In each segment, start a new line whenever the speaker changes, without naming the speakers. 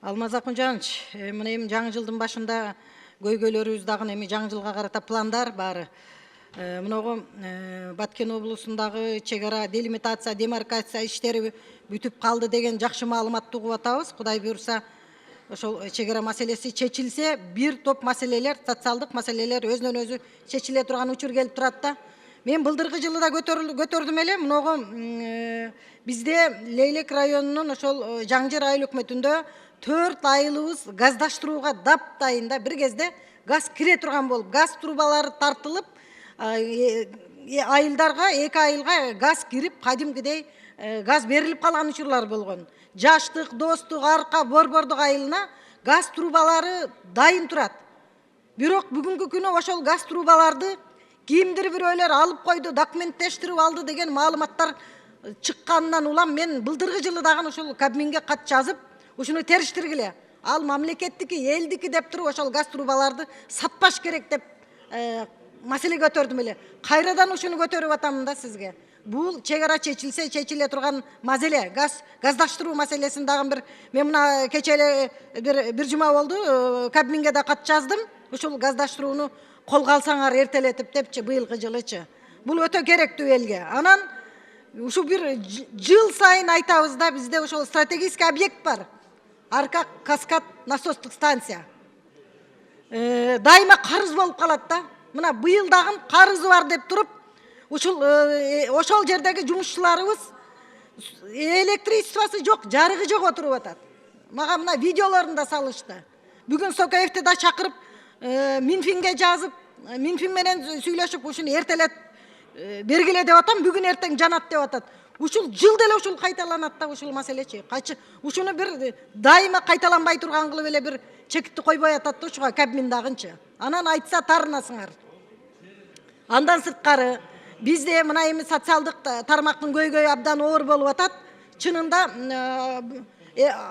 Алмаз Акунжанович, мына эми жаңы жылдын башында көйгөйлөрүбүз дагы эми жаңы жылга карата пландар бары. Мыногу Баткен облусундагы чек ара делимитация, демаркация иштери бүтүп калды деген жакшы маалыматты угуп атабыз. Кудай буюрса, ошол чек ара маселеси чечилсе, бир топ маселелер, социалдык маселелер өзүнөн өзү чечиле турган учур келип турат да. Мен былдыркы жылы да көтөрдүм эле. Мыногу бизде Лейлек районунун ошол Жаңжыр айыл өкмөтүндө 4 айылыбыз газдаштырууга дайын да. Бир кезде газ кире турган болуп, газ трубалары тартылып, айылдарга, 2 айылга газ кирип, кадимкидей газ берилип калган учурлар болгон. Жаштык, Достук, Арка, Борбордук айылына газ трубалары дайын турат. Бирок бүгүнкү күнү ошол газ трубаларды кимдир бирөөлөр алып койду, документтештирип алды деген маалыматтар чыкканынан улам мен былдыркы жылы дагы ошол Кабминге кат жазып, ушуну териштиргиле. Ал мамлекеттики, элдики деп туруп ошол газ трубаларды сатпаш керек деп маселе көтөрдүм эле. Кайрадан ушуну көтөрүп атамын да сизге. Бул чек ара чечилсе чечиле турган маселе. Газдаштыруу маселесин дагы мен мына кече эле бир жума болду, Кабминге да кат жаздым. Ушул газдаштырууну колго алсаңар эртелетип депчи, быйылкы жылычы. Бул өтө керектүү элге. Анан ушу бир жыл сайын айтабыз да, бизде ошол стратегический объект бар. Арка Каскад насостук станция. Дайыма карыз болуп калат да. Мына быйыл дагы карызы бар деп туруп, ошол жердеги жумушчуларыбыз электричествосы жок, жарыгы жок отуруп атат. Мага мына видеолорун да салышты. Бүгүн Сокеевди да чакырып, Минфинге жазып, Минфин менен сүйлөшүп, ушуну эртелет бергиле деп атам, бүгүн эртең жанат деп атат. Ушул жыл деле ушул кайталанат да ушул маселечи. Ушуну бир дайыма кайталанбай турган кылып эле бир чекитти койбой атат да ушуга Кабмин дагынчы. Анан айтса тарынасыңар. Андан сырткары бизде мына эми социалдык тармактын көйгөйү абдан оор болуп атат. Чынында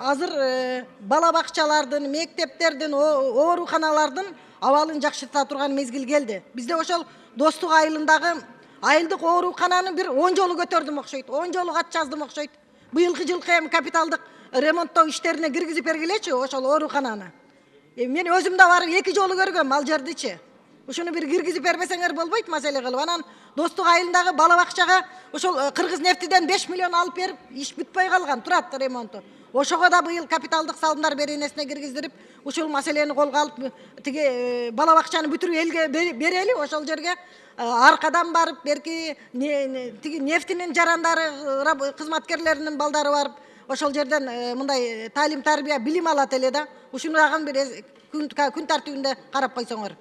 азыр бала бакчалардын, мектептердин, ооруканалардын абалын жакшырта турган мезгил келди. Бизде ошол Достук айылындагы айылдык оорукананы бир 10 жолу көтөрдүм окшойт, 10 жолу кат жаздым окшойт. Быйылкы жылкы эми капиталдык ремонттоо иштерине киргизип бергилечи ошол оорукананы. Мен өзүм да барып 2 жолу көргөм ал жердичи. Ушуну бир киргизип бербесеңер болбойт маселе кылып. Анан Достук айылындагы бала бакчага ошол Кыргыз нефтиден 5 миллион алып берип, иш бүтпөй калган, турат ремонту. Ошого да быйыл капиталдык салымдар беренесине киргиздирип, ушул маселени колго алып, тиги бала бакчаны бүтүрүп элге берели, ошол жерге аркадан барып, берки тиги нефтинин жарандары, кызматкерлеринин балдары барып, ошол жерден мындай талим тарбия билим алат эле да. Ушуну дагы бир күн тартибинде карап койсоңор.